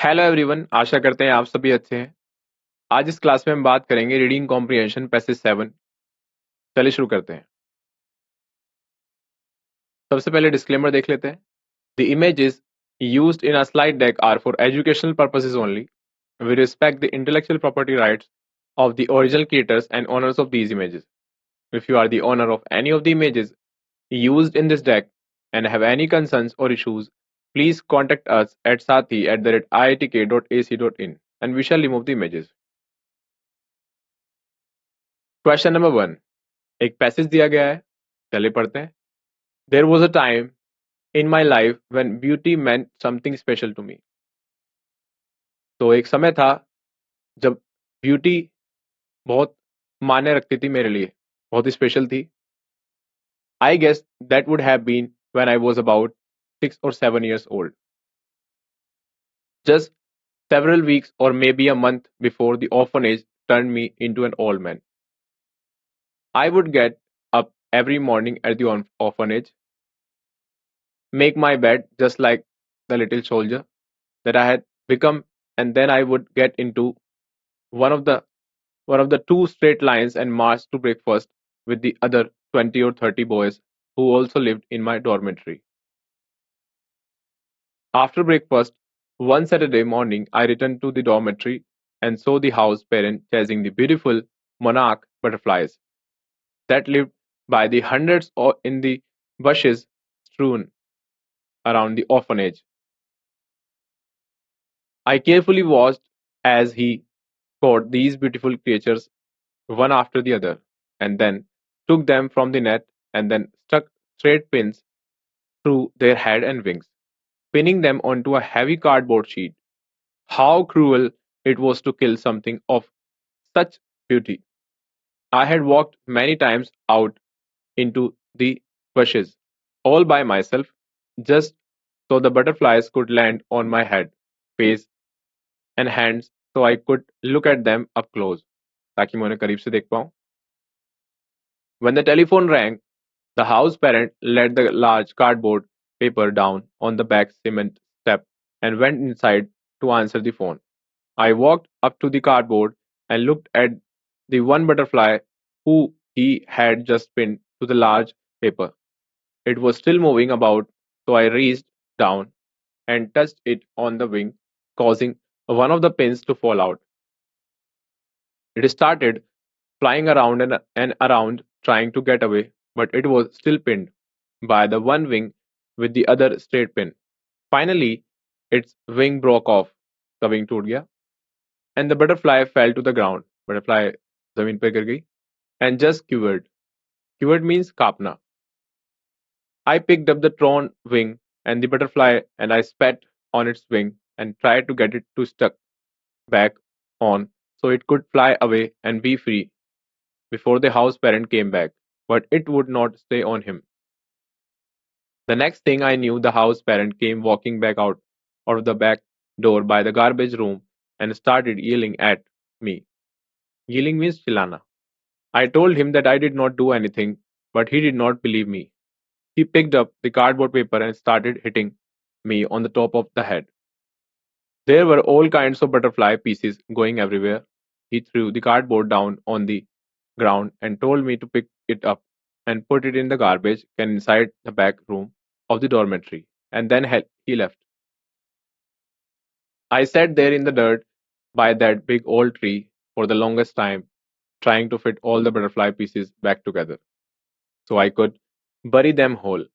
Hello everyone, आशा करते हैं आप सभी अच्छे हैं। आज इस क्लास में हम बात करेंगे रीडिंग कॉम्प्रिहेंशन पैसेज 7। चलिए शुरू करते हैं। सबसे पहले डिस्क्लेमर देख लेते हैं। The images used in a slide deck are for educational purposes only. We respect the intellectual property rights of the original creators and owners of these images. If you are the owner of any of the images used in this deck and have any concerns or issues, please contact us at sathi@iitk.ac.in and we shall remove the images. Question number 1, एक passage दिया गया है, चलिए पढ़ते हैं। There was a time in my life when beauty meant something special to me. तो एक समय था जब ब्यूटी बहुत मायने रखती थी मेरे लिए, बहुत ही स्पेशल थी। I guess that would have been when I was about 6 or 7 years old, just several weeks or maybe a month before the orphanage turned me into an old man. I would get up every morning at the orphanage, make my bed just like the little soldier that I had become, and then I would get into one of the one of the two straight lines and march to breakfast with the other 20 or 30 boys who also lived in my dormitory. After breakfast, one Saturday morning, I returned to the dormitory and saw the house parent chasing the beautiful monarch butterflies that lived by the hundreds or in the bushes strewn around the orphanage. I carefully watched as he caught these beautiful creatures one after the other, and then took them from the net and then stuck straight pins through their head and wings, pinning them onto a heavy cardboard sheet. How cruel it was to kill something of such beauty. I had walked many times out into the bushes, all by myself, just so the butterflies could land on my head, face, and hands so I could look at them up close, ताकि मैं उन्हें करीब से देख पाऊं. When the telephone rang, the house parent laid the large cardboard paper down on the back cement step and went inside to answer the phone. I walked up to the cardboard and looked at the one butterfly who he had just pinned to the large paper. It was still moving about, so I reached down and touched it on the wing, causing one of the pins to fall out. It started flying around and around, trying to get away, but it was still pinned by the one wing with the other straight pin. Finally, its wing broke off, the wing टूट गया, and the butterfly fell to the ground. Butterfly जमीन पे गिर गई and just quivered. Quivered means कांपना. I picked up the torn wing and the butterfly and I spat on its wing and tried to get it to stuck back on so it could fly away and be free before the house parent came back, but it would not stay on him. The next thing I knew, the house parent came walking back out of the back door by the garbage room and started yelling at me. Yelling means chilana. I told him that I did not do anything, but he did not believe me. He picked up the cardboard paper and started hitting me on the top of the head. There were all kinds of butterfly pieces going everywhere. He threw the cardboard down on the ground and told me to pick it up and put it in the garbage can inside the back room of the dormitory, and then he left. I sat there in the dirt by that big old tree for the longest time, trying to fit all the butterfly pieces back together so I could bury them whole.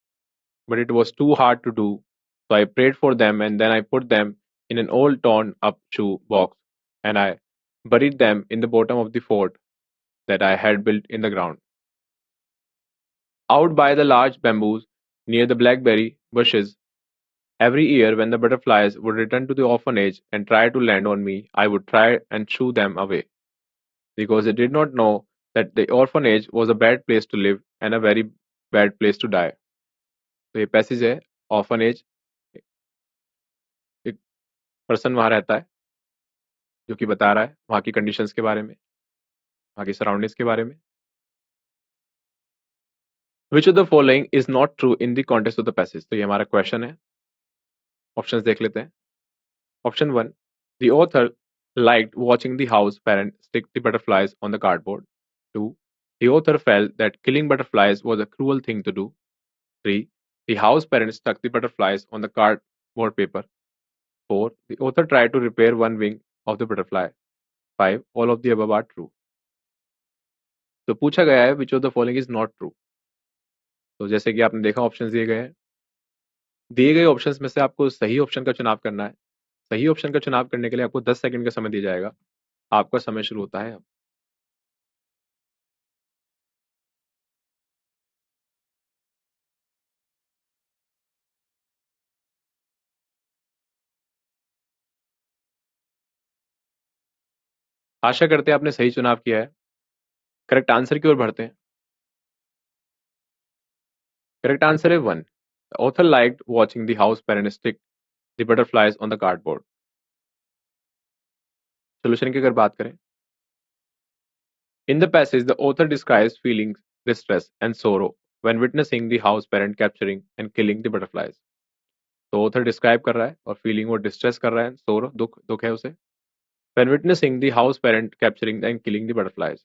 But it was too hard to do, so I prayed for them and then I put them in an old torn up shoe box and I buried them in the bottom of the fort that I had built in the ground. Out by the large bamboos near the blackberry bushes, every year when the butterflies would return to the orphanage and try to land on me, I would try and shoo them away because they did not know that the orphanage was a bad place to live and a very bad place to die. तो ये passage है orphanage, एक person वहां रहता है जो कि बता रहा है वहां की कंडीशंस के बारे में, वहां की सराउंडिंग्स के बारे में. Which of the following is not true in the context of the passage. तो ये हमारा क्वेश्चन है. ऑप्शंस देख लेते हैं. Option 1. The author liked watching the house parent stick the butterflies on the cardboard. 2. The author felt that killing butterflies was a cruel thing to do. 3. The house parent stuck the butterflies on the cardboard paper. 4. The author tried to repair one wing of the butterfly. 5. All of the above are true. तो पूछा गया है which of the following is not true. तो जैसे कि आपने देखा options दिए गए हैं। दिए गए ऑप्शंस में से आपको सही ऑप्शन का चुनाव करना है। सही ऑप्शन का चुनाव करने के लिए आपको 10 सेकंड का समय दिया जाएगा। आपका समय शुरू होता है अब। आशा करते हैं आपने सही चुनाव किया है। करेक्ट आंसर की ओर बढ़ते हैं। करेक्ट आंसर है 1. The author liked watching the house parent stick the butterflies on the cardboard. Solution की अगर बात करें, in the passage the author describes feelings distress and sorrow when witnessing the house parent capturing and killing the butterflies. तो author describe कर रहा है और feeling वो डिस्ट्रेस कर रहा है, सोरो दुख दुख है उसे। When witnessing the house parent capturing and killing the butterflies,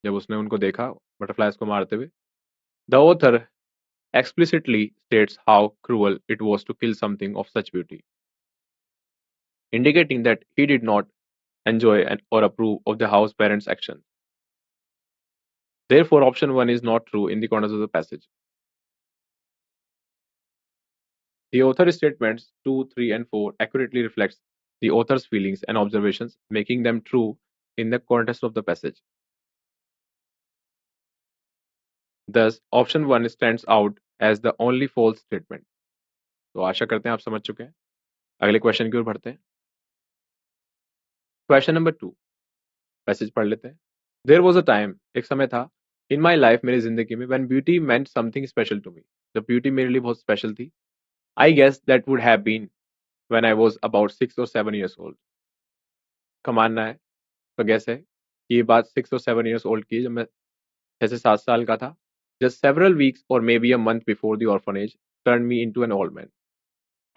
जब उसने उनको देखा बटरफ्लाइज को मारते हुए, the author explicitly states how cruel it was to kill something of such beauty, indicating that he did not enjoy or approve of the house parent's action. Therefore, option 1 is not true in the corners of the passage. The author's statements 2, 3, and 4 accurately reflects the author's feelings and observations, making them true in the context of the passage. Thus, option 1 stands out as the only false statement. तो आशा करते हैं आप समझ चुके हैं। अगले question की ओर बढ़ते हैं। क्वेश्चन नंबर 2, पैसेज पढ़ लेते हैं। देयर वाज अ टाइम, एक समय था, इन माय लाइफ, मेरी जिंदगी में, when beauty meant something special to me, जब ब्यूटी मेरे लिए बहुत स्पेशल थी। I guess that would have been when I was about 6 or 7 years old. का मानना है, तो गैस है कि ये बात 6 or 7 years old की है, जब मैं 6 से 7 साल का था। जस्ट सेवरल वीक्स और may be a month before the orphanage turn me into an old man.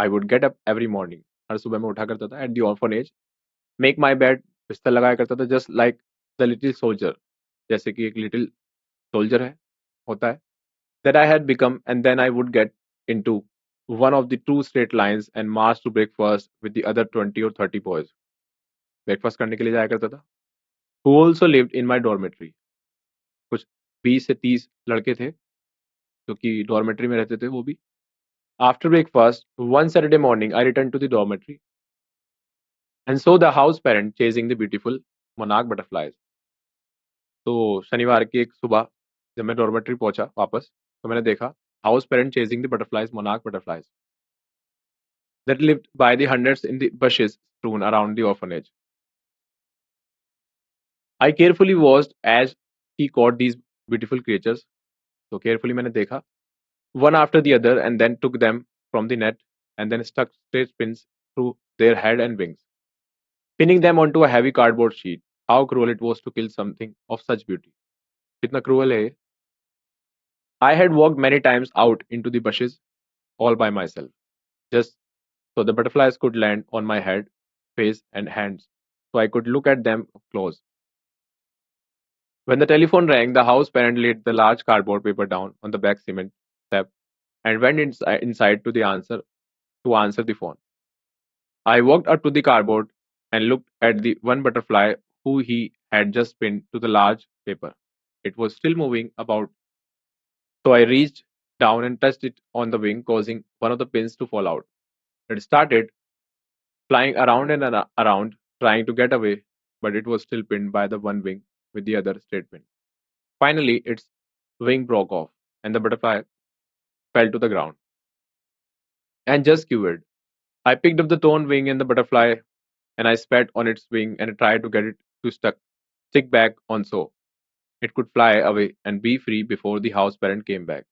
I would get up every morning, हर सुबह मैं उठा करता था at the orphanage, make my bed, बिस्तर लगाया करता था, just like the little soldier, जैसे कि एक लिटिल सोल्जर है, होता है, that I had become, and then I would get into one of the two straight lines and march to breakfast with the other 20 or 30 boys. Breakfast करने के लिए जाया करता था। Who also lived in my dormitory. कुछ 20 से 30 लड़के थे जो कि डॉर्मेट्री में रहते थे वो भी। After breakfast, one Saturday morning, I returned to the dormitory and saw the house parent chasing the beautiful monarch butterflies. तो शनिवार की एक सुबह जब मैं डॉर्मेट्री पहुंचा वापस, तो मैंने देखा house parent chasing the butterflies, monarch butterflies that lived by the hundreds in the bushes strewn around the orphanage. I carefully watched as he caught these beautiful creatures. So carefully मैंने देखा, one after the other, and then took them from the net and then stuck straight pins through their head and wings, pinning them onto a heavy cardboard sheet. How cruel it was to kill something of such beauty. कितना cruel है ये. I had walked many times out into the bushes all by myself, just so the butterflies could land on my head, face, and hands, so I could look at them up close. When the telephone rang, the house parent laid the large cardboard paper down on the back cement step and went inside to answer the phone. I walked up to the cardboard and looked at the one butterfly who he had just pinned to the large paper. It was still moving about, so I reached down and touched it on the wing, causing one of the pins to fall out. It started flying around and around, trying to get away, but it was still pinned by the one wing with the other straight pin. Finally, its wing broke off, and the butterfly fell to the ground and just quivered. I picked up the torn wing and the butterfly, and I spat on its wing and tried to get it to stick back on so it could fly away and be free before the house parent came back.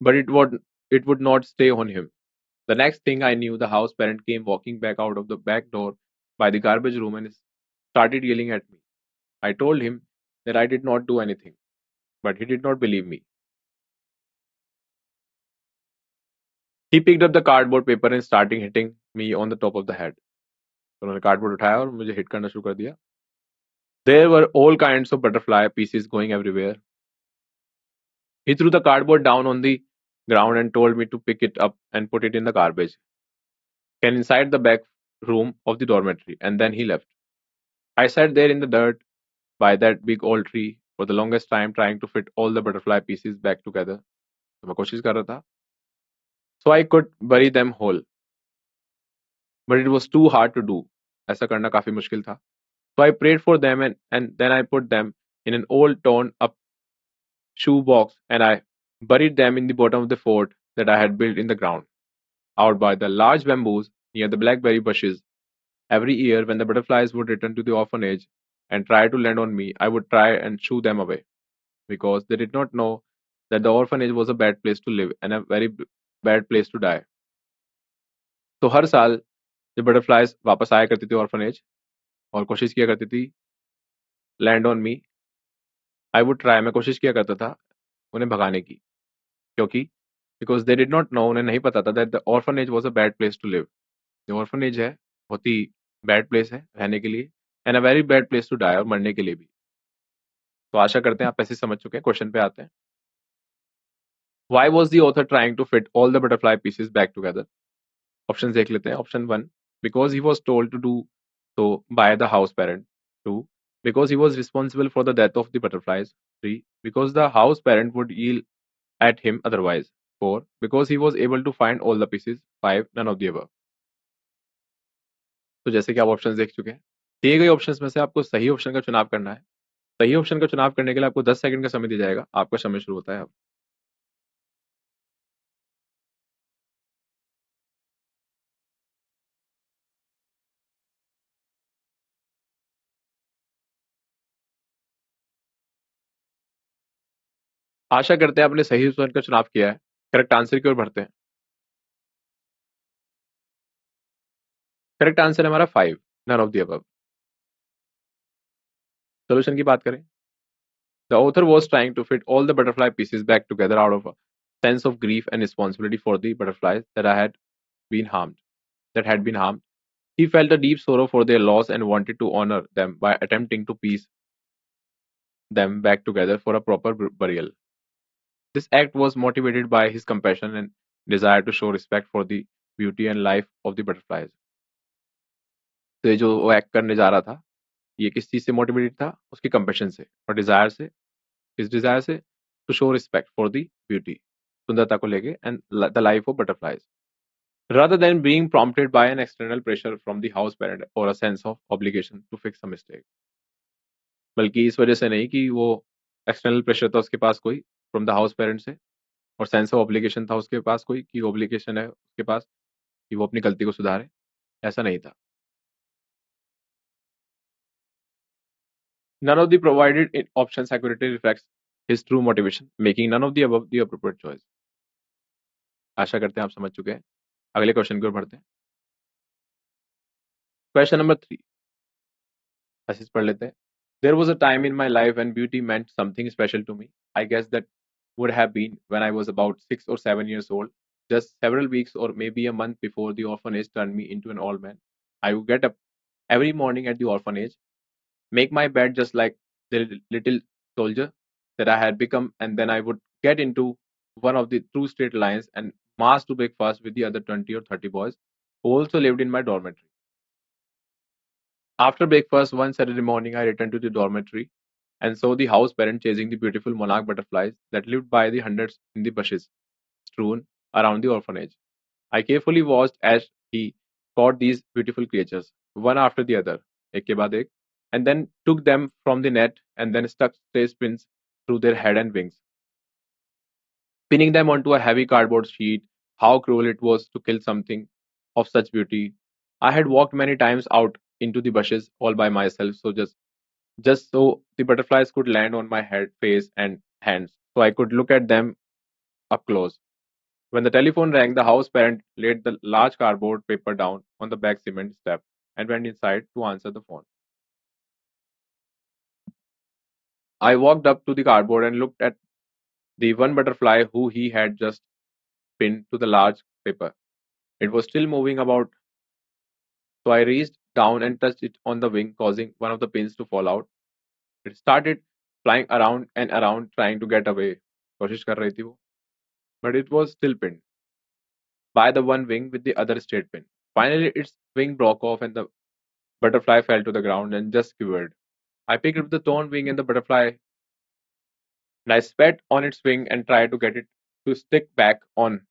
But it would not stay on him. The next thing I knew, the house parent came walking back out of the back door by the garbage room and started yelling at me. I told him that I did not do anything, but he did not believe me. He picked up the cardboard paper and started hitting me on the top of the head. तो उन्होंने cardboard उठाया और मुझे hit करना शुरू कर दिया. There were all kinds of butterfly pieces going everywhere. He threw the cardboard down on the ground and told me to pick it up and put it in the garbage can inside the back room of the dormitory, and then he left. I sat there in the dirt by that big old tree for the longest time trying to fit all the butterfly pieces back together. तो मैं कोशिश कर रहा था. So I could bury them whole. But it was too hard to do. ऐसा करना काफी मुश्किल था. So I prayed for them and then I put them in an old torn up shoe box and I buried them in the bottom of the fort that I had built in the ground, out by the large bamboos near the blackberry bushes. Every year, when the butterflies would return to the orphanage and try to land on me, I would try and shoo them away because they did not know that the orphanage was a bad place to live and a very bad place to die. तो हर साल जब butterflies वापस आया करती थी orphanage और कोशिश किया करती थी land on me, I would try, मैं कोशिश किया करता था उन्हें भगाने की, क्योंकि because they did not know, that the पता was a bad place to live बैड प्लेस टू लिव. जो ऑर्फनेज है बहुत ही बैड प्लेस है रहने के लिए and a very bad place to die, और मरने के लिए भी. तो आशा करते हैं आप ऐसे समझ चुके हैं. क्वेश्चन पे आते हैं. Why was the author trying to fit all the butterfly pieces back together? Option देख लेते हैं. Option 1, because he was told to do so by the house parent. 2, because he was responsible for the death of the butterflies. 3, because the house parent would yell at him otherwise. 4, because he was able to find all the pieces. 5, none of the above. तो जैसे कि आप options देख चुके हैं, दिए गए options में से आपको सही ऑप्शन का चुनाव करना है. सही ऑप्शन का चुनाव करने के लिए आपको 10 सेकंड का समय दिया जाएगा. आपका समय शुरू होता है अब. आशा करते हैं आपने सही ऑप्शन का चुनाव किया है. करेक्ट आंसर की ओर बढ़ते हैं. करेक्ट आंसर है हमारा 5, none of the above. Solution की बात करें, the author was trying to fit all the butterfly pieces back together out of a sense of grief and responsibility for the butterflies been harmed that had been harmed. He felt a deep sorrow for their loss and wanted to honor them by attempting to piece them back together for a proper burial. This act was motivated by his compassion and desire to show respect for the beauty and life of the butterflies. तो ये जो वो act करने जा रहा था, ये किस चीज से मोटिवेटेड था? उसके कंपैशन से और डिजायर से. किस डिजायर से? To show respect for the beauty, सुंदरता को लेके, and the life of butterflies, rather than being prompted by an external pressure from the house parent or a sense of obligation to fix a mistake. बल्कि इस वजह से नहीं कि वो एक्सटर्नल प्रेशर था उसके पास कोई फ्रॉम द हाउस पेरेंट से, और सेंस ऑफ ऑब्लिगेशन था उसके पास कोई कि ऑब्लिगेशन है उसके पास कि वो अपनी गलती को सुधारे. ऐसा नहीं था. None of the provided options accurately reflects his true motivation, making none of the above the appropriate choice. आशा करते हैं आप समझ चुके हैं. अगले क्वेश्चन की ओर बढ़ते हैं. क्वेश्चन नंबर 3 ऐसे पढ़ लेते हैं. There was a time in my life when beauty meant something special to me. I guess that would have been when I was about 6 or 7 years old, just several weeks or maybe a month before the orphanage turned me into an old man. I would get up every morning at the orphanage, make my bed just like the little soldier that I had become, and then I would get into one of the two straight lines and march to breakfast with the other 20 or 30 boys who also lived in my dormitory. After breakfast one Saturday morning, I returned to the dormitory and saw the house parent chasing the beautiful monarch butterflies that lived by the hundreds in the bushes strewn around the orphanage. I carefully watched as he caught these beautiful creatures, one after the other, एक के बाद एक, and then took them from the net and then stuck trace pins through their head and wings, pinning them onto a heavy cardboard sheet. How cruel it was to kill something of such beauty. I had walked many times out into the bushes all by myself, so just so the butterflies could land on my head, face, and hands, so I could look at them up close. When the telephone rang, the house parent laid the large cardboard paper down on the back cement step and went inside to answer the phone. I walked up to the cardboard and looked at the one butterfly who he had just pinned to the large paper. It was still moving about So I reached down and touched it on the wing, causing one of the pins to fall out. It started flying around and around, trying to get away. कोशिश कर रही थी वो, but it was still pinned by the one wing with the other straight pin. Finally, its wing broke off and the butterfly fell to the ground and just quivered. I picked up the torn wing and the butterfly, and I spat on its wing and tried to get it to stick back on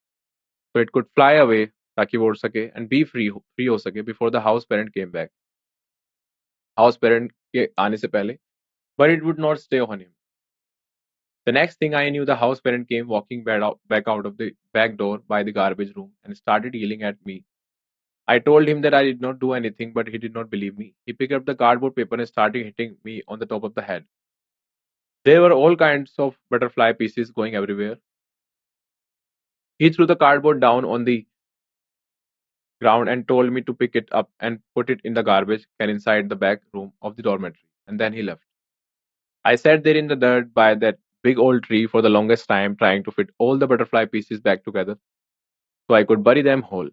so it could fly away ताकि वो उड़ सके and be free हो सके before the house parent came back. House parent के आने से पहले, but it would not stay on him. The next thing I knew, the house parent came walking back out of the back door by the garbage room and started yelling at me. I told him that I did not do anything, but he did not believe me. He picked up the cardboard paper and started hitting me on the top of the head. There were all kinds of butterfly pieces going everywhere. He threw the cardboard down on the ground and told me to pick it up and put it in the garbage can inside the back room of the dormitory, and then he left. I sat there in the dirt by that big old tree for the longest time, trying to fit all the butterfly pieces back together so I could bury them whole.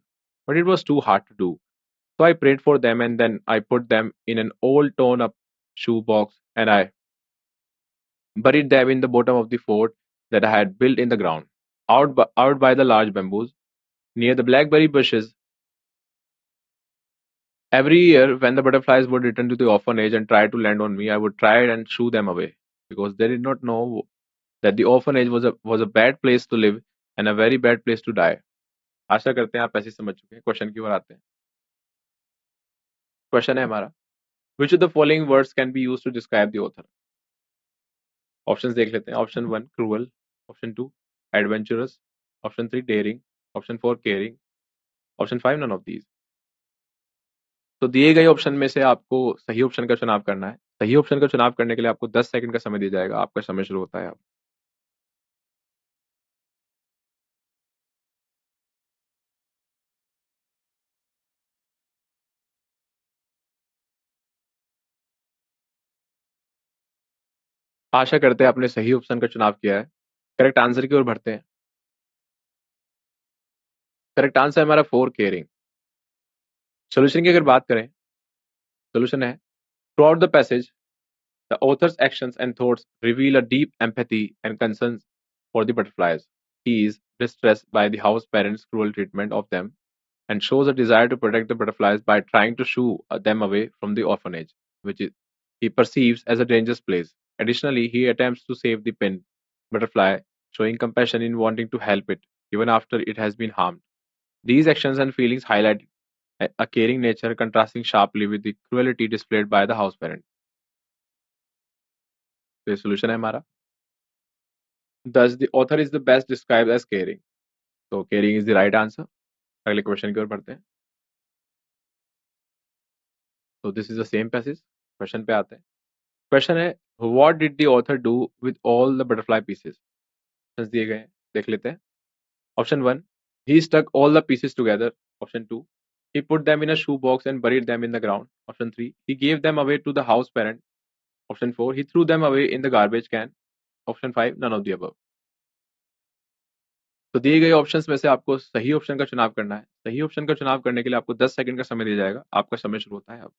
But it was too hard to do. So I prayed for them and then I put them in an old torn up shoe box and I buried them in the bottom of the fort that I had built in the ground, out by the large bamboos, near the blackberry bushes. Every year, when the butterflies would return to the orphanage and try to land on me, I would try and shoo them away because they did not know that the orphanage was a bad place to live and a very bad place to die. आशा करते हैं आप ऐसे समझ चुके हैं. Question की ओर आते हैं. क्वेश्चन है हमारा, which of the following words can be used to describe the author? Options देख लेते हैं. Option 1 cruel, option 2 adventurous, option 3 daring, option 4 caring, option 5 none of these. तो दिए गए ऑप्शन में से आपको सही ऑप्शन का चुनाव करना है. सही ऑप्शन का चुनाव करने के लिए आपको 10 सेकंड का समय दिया जाएगा. आपका समय शुरू होता है अब. आशा करते हैं आपने सही ऑप्शन का चुनाव किया है. करेक्ट आंसर की ओर बढ़ते हैं. करेक्ट आंसर है हमारा 4 केयरिंग. सोल्यूशन की अगर बात करें, सोल्यूशन है through out the passage the author's actions and thoughts reveal a deep empathy and concern for the butterflies. He is distressed by the house parents' cruel treatment of them and shows a desire to protect the butterflies by trying to shoo them away from the orphanage, which he perceives as a dangerous place. Additionally, he attempts to save the pinned butterfly, showing compassion in wanting to help it even after it has been harmed. These actions and feelings highlight a caring nature contrasting sharply with the cruelty displayed by the house parent. तो ये solution है हमारा. Thus, the author is the best described as caring. So, caring is the right answer. अगले question की ओर बढ़ते हैं. So, this is the same passage. Question पे आते हैं. क्वेश्चन है, what did the author do with all the butterfly pieces? Options दिए गए हैं, देख लेते हैं. Option 1, he stuck all the pieces together. Option 2, he put them in a shoe box and buried them in the ground. Option 3, he gave them away to the house parent. Option 4, he threw them away in the garbage can. Option 5, none of the above. तो दिए गए options में से आपको सही option का चुनाव करना है. सही ऑप्शन का चुनाव करने के लिए आपको 10 सेकंड का समय दिया जाएगा. आपका समय शुरू होता है अब.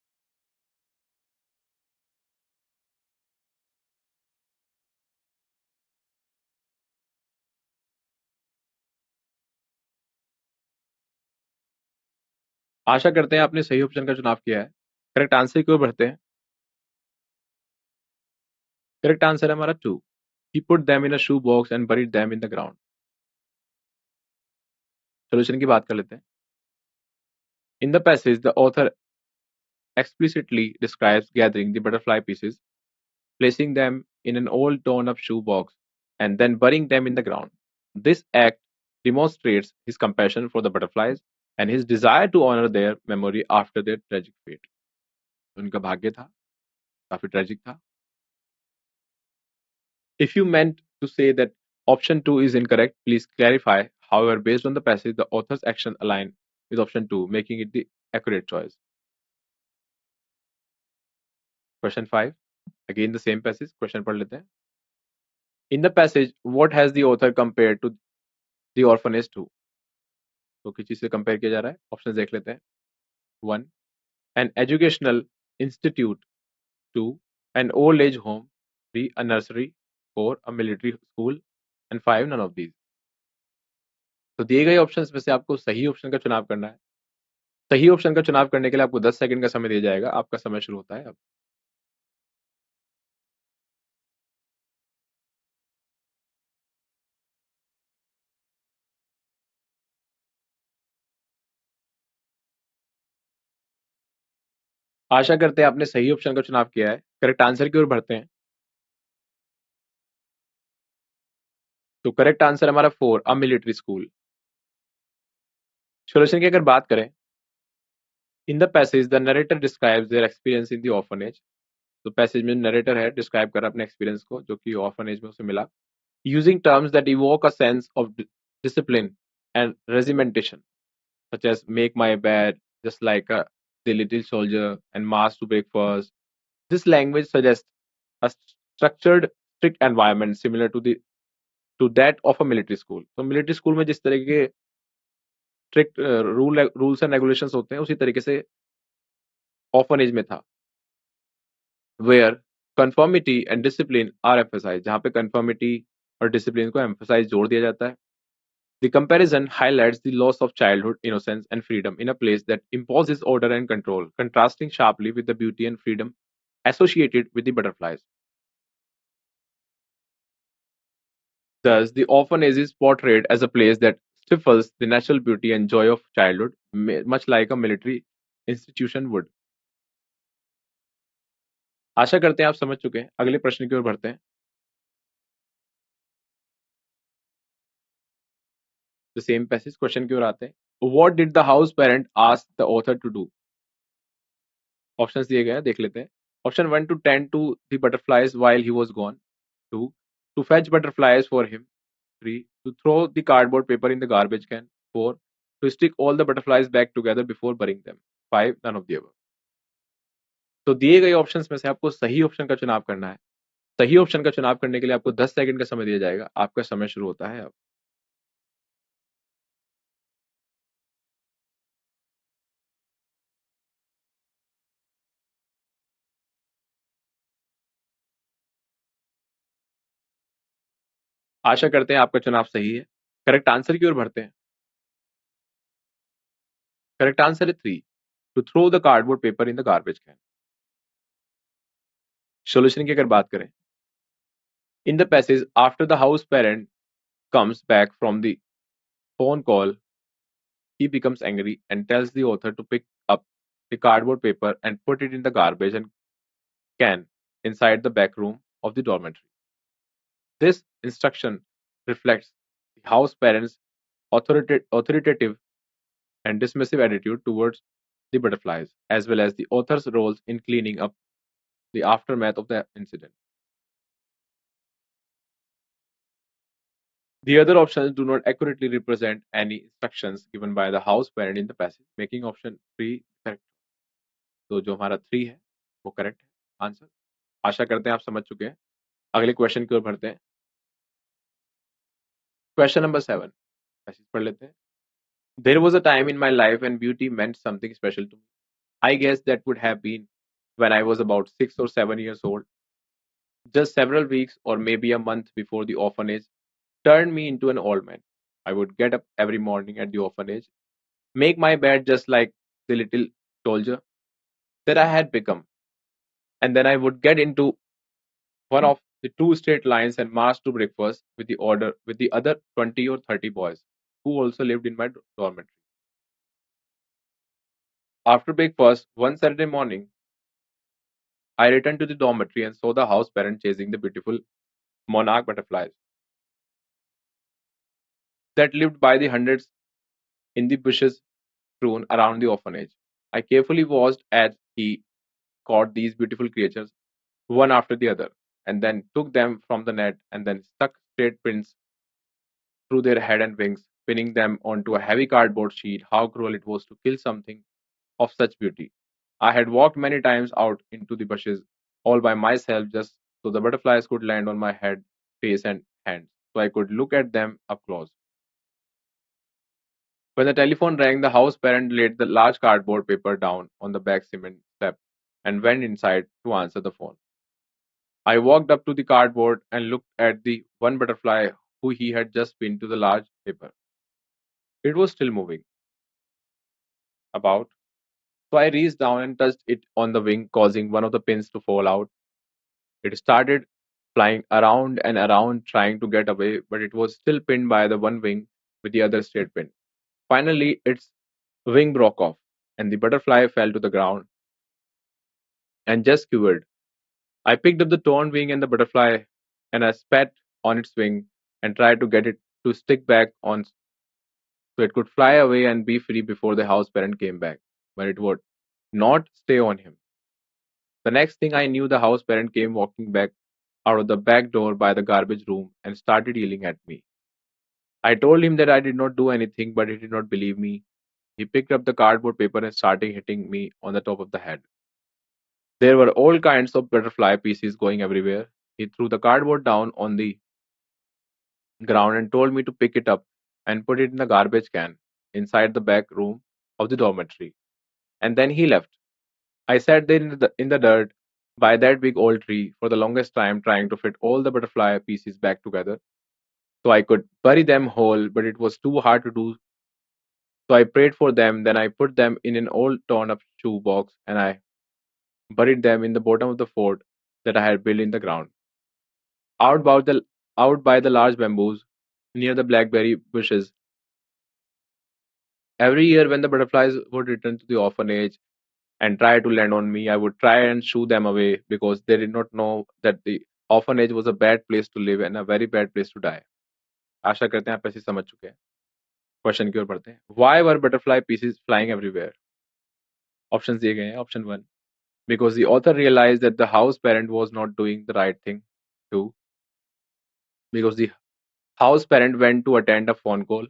आशा करते हैं आपने सही ऑप्शन का चुनाव किया है. करेक्ट आंसर की ओर बढ़ते हैं. करेक्ट आंसर है हमारा 2. He put them in a shoe box and buried them in the ground. Solution की बात कर लेते हैं. In the passage, the author explicitly describes gathering the butterfly pieces, placing them in an old torn up shoe box, and then burying them in the ground. This act demonstrates his compassion for the butterflies and his desire to honor their memory after their tragic fate. उनका भाग्य था, काफी tragic था. If you meant to say that option 2 is incorrect, please clarify. However, based on the passage, the author's action align with option 2, making it the accurate choice. Question 5. Again, the same passage. Question पढ़ लेते हैं. In the passage, what has the author compared to the orphanage to? तो किस चीज से compare किया जा रहा है? ऑप्शन देख लेते हैं. 1. an educational institute, 2, an old age home, 3, a nursery, 4, a military school, and 5, none of these. तो दिए गए ऑप्शंस में से आपको सही ऑप्शन का चुनाव करना है। सही ऑप्शन का चुनाव करने के लिए आपको 10 सेकंड का समय दिया जाएगा। आपका समय शुरू होता है अब। आशा करते हैं आपने सही ऑप्शन का चुनाव किया है। करेक्ट आंसर की ओर बढ़ते हैं। तो करेक्ट आंसर हमारा 4, अ मिलिट्री स्कूल। सॉल्यूशन की अगर बात करें, in the passage the narrator describes their experience in the orphanage. तो पैसेज में नरेटर है, डिस्क्राइब कर रहा है अपने एक्सपीरियंस को जो कि ऑर्फनेज में उसे मिला। Using terms that evoke a sense of discipline and regimentation, such as make my bed, just like the little soldier, and march to breakfast. This language suggests a structured, strict environment similar to that of a military school. तो military school में जिस तरह के strict rules and regulations होते हैं, उसी तरीके से orphanage में था, where conformity and discipline are emphasized, जहाँ पे conformity और discipline को emphasize जोड़ दिया जाता है. The comparison highlights the loss of childhood innocence and freedom in a place that imposes order and control, contrasting sharply with the beauty and freedom associated with the butterflies. Thus, the orphanage is portrayed as a place that stifles the natural beauty and joy of childhood, much like a military institution would. आशा करते हैं आप समझ चुके हैं। अगले प्रश्न की ओर बढ़ते हैं। द सेम पैसेज क्वेश्चन की ओर आते हैं। What did the house parent ask the author to do? Options दिए गए हैं, देख लेते हैं। Option 1, to tend to the butterflies while he was gone. 2, to fetch butterflies for him. 3, to throw the cardboard paper in the garbage can. 4, to stick all the butterflies back together before burying them. 5, none of the above. तो दिए गए options में से आपको सही option का चुनाव करना है। सही ऑप्शन का चुनाव करने के लिए आपको 10 सेकंड का समय दिया जाएगा। आपका समय शुरू होता है अब। आशा करते हैं आपका चुनाव सही है। करेक्ट आंसर की ओर बढ़ते हैं। करेक्ट आंसर है 3, to throw the cardboard paper in the garbage can. Solution की अगर बात करें, in the passage after the house parent comes back from the phone call, he becomes angry and tells the author to pick up the cardboard paper and put it in the garbage and can inside the back room of the dormitory. This instruction reflects the house parents' authoritative and dismissive attitude towards the butterflies, as well as the author's roles in cleaning up the aftermath of the incident. The other options do not accurately represent any instructions given by the house parent in the passage, making option 3 correct. तो जो हमारा 3 है वो correct है answer. आशा करते हैं आप समझ चुके हैं। अगले क्वेश्चन की ओर बढ़ते हैं। क्वेश्चन नंबर 7 मैसेज पढ़ लेते हैं। There was a time in my life when beauty meant something special to me. I guess that would have been when I was about 6 or 7 years old. Just several weeks or maybe a month before the orphanage turned me into an old man. I would get up every morning at the orphanage, make my bed just like the little soldier that I had become, and then I would get into one of the two straight lines and march to breakfast with the other 20 or 30 boys who also lived in my dormitory. After breakfast one Saturday morning, I returned to the dormitory and saw the house parent chasing the beautiful monarch butterflies that lived by the hundreds in the bushes strewn around the orphanage. I carefully watched as he caught these beautiful creatures one after the other, and then took them from the net and then stuck straight pins through their head and wings, pinning them onto a heavy cardboard sheet. How cruel it was to kill something of such beauty. I had walked many times out into the bushes all by myself just so the butterflies could land on my head, face, and hands, so I could look at them up close. When the telephone rang, the house parent laid the large cardboard paper down on the back cement step and went inside to answer the phone. I walked up to the cardboard and looked at the one butterfly who he had just pinned to the large paper. It was still moving about, so I reached down and touched it on the wing, causing one of the pins to fall out. It started flying around and around, trying to get away, but it was still pinned by the one wing with the other straight pinned. Finally, its wing broke off, and the butterfly fell to the ground and just quivered. I picked up the torn wing and the butterfly, and I spat on its wing and tried to get it to stick back on so it could fly away and be free before the house parent came back. But it would not stay on him. The next thing I knew, the house parent came walking back out of the back door by the garbage room and started yelling at me. I told him that I did not do anything, but he did not believe me. He picked up the cardboard paper and started hitting me on the top of the head. There were all kinds of butterfly pieces going everywhere. He threw the cardboard down on the ground and told me to pick it up and put it in the garbage can inside the back room of the dormitory. And then he left. I sat there in the dirt by that big old tree for the longest time trying to fit all the butterfly pieces back together so I could bury them whole, but it was too hard to do. So I prayed for them, then I put them in an old torn up shoe box and I buried them in the bottom of the fort that I had built in the ground. Out by the out by the large bamboos near the blackberry bushes. Every year when the butterflies would return to the orphanage and try to land on me, I would try and shoo them away because they did not know that the orphanage was a bad place to live and a very bad place to die. आशा करते हैं आप ऐसे समझ चुके हैं. Question की ओर बढ़ते हैं. Why were butterfly pieces flying everywhere? Options दिए गए हैं. Option 1, because the author realized that the house parent was not doing the right thing. 2, because the house parent went to attend a phone call.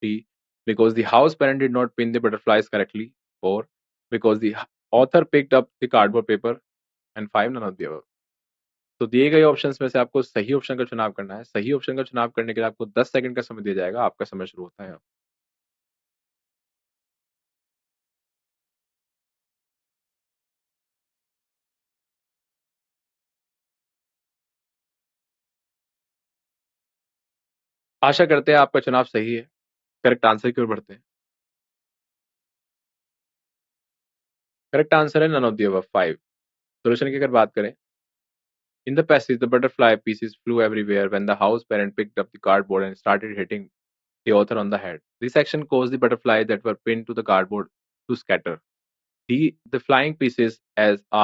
3, because the house parent did not pin the butterflies correctly. 4, because the author picked up the cardboard paper. And 5, none of the above. तो दिए गए options में से आपको सही option का चुनाव करना है. सही ऑप्शन का चुनाव करने के लिए आपको 10 सेकंड का समय दिया जाएगा. आपका समय शुरू होता है अब. आशा करते हैं आपका चुनाव सही है. करेक्ट आंसर की ओर बढ़ते हैं. करेक्ट आंसर है none of the above 5. Solution की अगर बात करें, in the passage the butterfly pieces flew everywhere when the house parent picked up the cardboard and started hitting the author on the head. This action caused the butterflies that were pinned to the cardboard to scatter. The flying pieces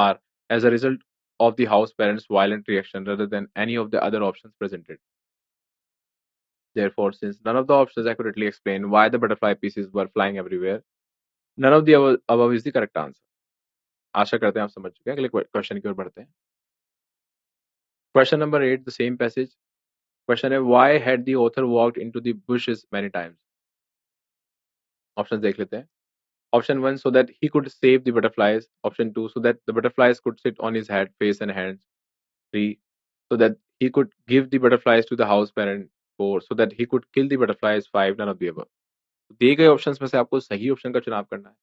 are as a result of the house parent's violent reaction rather than any of the other options presented. Therefore, since none of the options accurately explain why the butterfly pieces were flying everywhere, none of the above is the correct answer. आशा करते हैं आप समझ चुके हैं. अगले question की ओर बढ़ते हैं. Question number 8, the same passage. Question है, why had the author walked into the bushes many times? Options देख लेते हैं. Option 1, so that he could save the butterflies. Option 2, so that the butterflies could sit on his head, face and hands. 3, so that he could give the butterflies to the house parent. 4, so that he could kill the butterflies. 5, none of the above. दिए गए options में से आपको सही option का चुनाव करना है.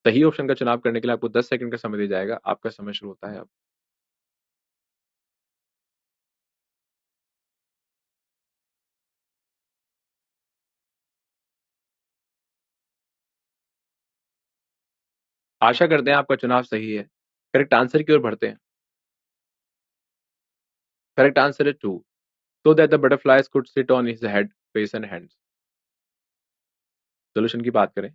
सही ऑप्शन का चुनाव करने के लिए आपको 10 सेकंड का समय दिया जाएगा. आपका समय शुरू होता है अब. आशा करते हैं आपका चुनाव सही है. करेक्ट आंसर की ओर बढ़ते हैं. करेक्ट आंसर है 2, so that the butterflies could sit on his head, face and hands. Solution की बात करें,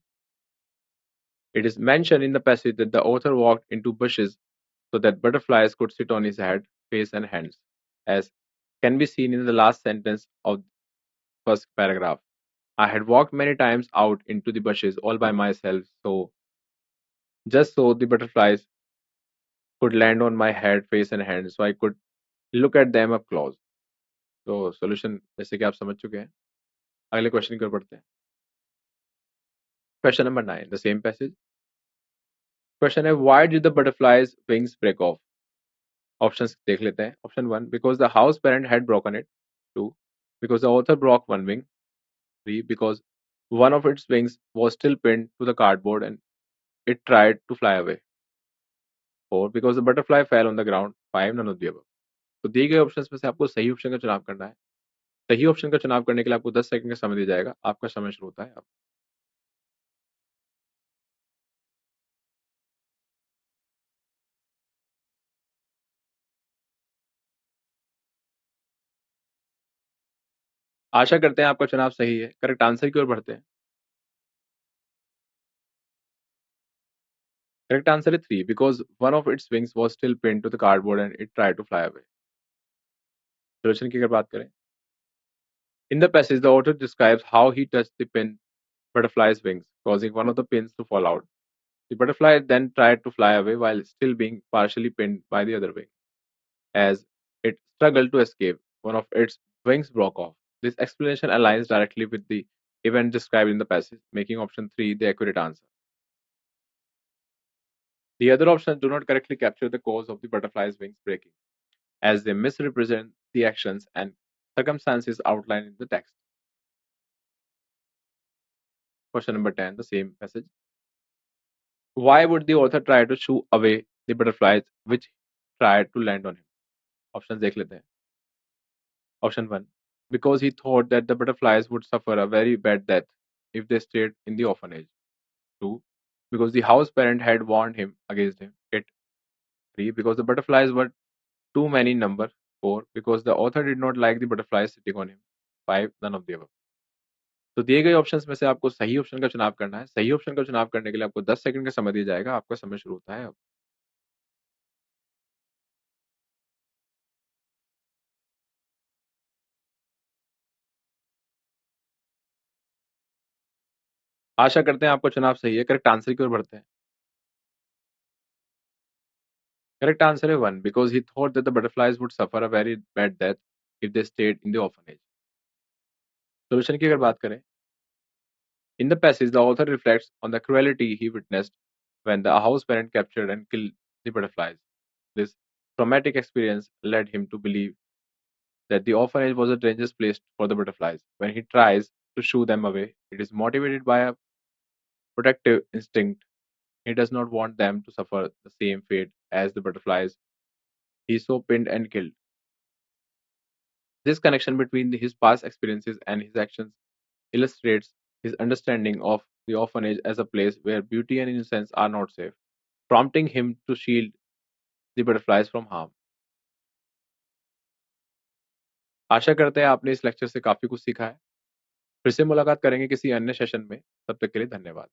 it is mentioned in the passage that the author walked into bushes so that butterflies could sit on his head, face and hands, as can be seen in the last sentence of the first paragraph. I had walked many times out into the bushes all by myself, just so the butterflies could land on my head, face and hands, so I could look at them up close. तो solution जैसे कि आप समझ चुके हैं. अगले question की ओर बढ़ते हैं. Question number 9, the same passage. Question है, why did the butterfly's wings break off? Options देख लेते हैं. Option 1, because the house parent had broken it. 2, because the author broke one wing. 3, because One of its wings was still pinned to the cardboard and it tried to fly away. 4. Because the butterfly fell on the ground. 5. None of the above. तो दिए गए options में से आपको सही option का चुनाव करना है। सही ऑप्शन का चुनाव करने के लिए आपको 10 सेकंड का समय दिया जाएगा। आपका समय शुरू होता है अब। आशा करते हैं आपका चुनाव सही है। करेक्ट आंसर की ओर बढ़ते हैं। करेक्ट आंसर है 3 because one of its wings was still pinned to the cardboard and it tried to fly away. Solution की अगर बात करें, in the passage the author describes how he touched the pin butterfly's wings, causing one of the pins to fall out. The butterfly then tried to fly away while still being partially pinned by the other wing. As it struggled to escape, one of its wings broke off. This explanation aligns directly with the event described in the passage, making option 3 the accurate answer. The other options do not correctly capture the cause of the butterfly's wings breaking, as they misrepresent the actions and circumstances outlined in the text. Question number 10, the same passage. Why would the author try to shoo away the butterflies which tried to land on him? Options देख लेते हैं. Option 1. Because he thought that the butterflies would suffer a very bad death if they stayed in the orphanage. 2. Because the house parent had warned him against it. 3. Because the butterflies were too many in number. 4. Because the author did not like the butterflies sitting on him. 5. None of the above. तो दिए गए options में से आपको सही option का चुनाव करना है। सही ऑप्शन का चुनाव करने के लिए आपको 10 सेकंड का समय दिया जाएगा। आपका समय शुरू होता है अब। आशा करते हैं आपका चुनाव सही है। करेक्ट आंसर की ओर बढ़ते हैं। करेक्ट आंसर है 1 because he thought that the butterflies would suffer a very bad death if they stayed in the orphanage. Solution की अगर बात करें, in the passage the author reflects on the cruelty he witnessed when the house parent captured and killed the butterflies. This traumatic experience led him to believe that the orphanage was a dangerous place for the butterflies. When he tries to shoo them away, it is motivated by a protective instinct. He does not want them to suffer the same fate as the butterflies he so pinned and killed. This connection between his past experiences and his actions illustrates his understanding of the orphanage as a place where beauty and innocence are not safe, prompting him to shield the butterflies from harm. आशा करते हैं आपने इस lecture से काफी कुछ सीखा है। फिर से मुलाकात करेंगे किसी अन्य सेशन में। तब तक के लिए धन्यवाद।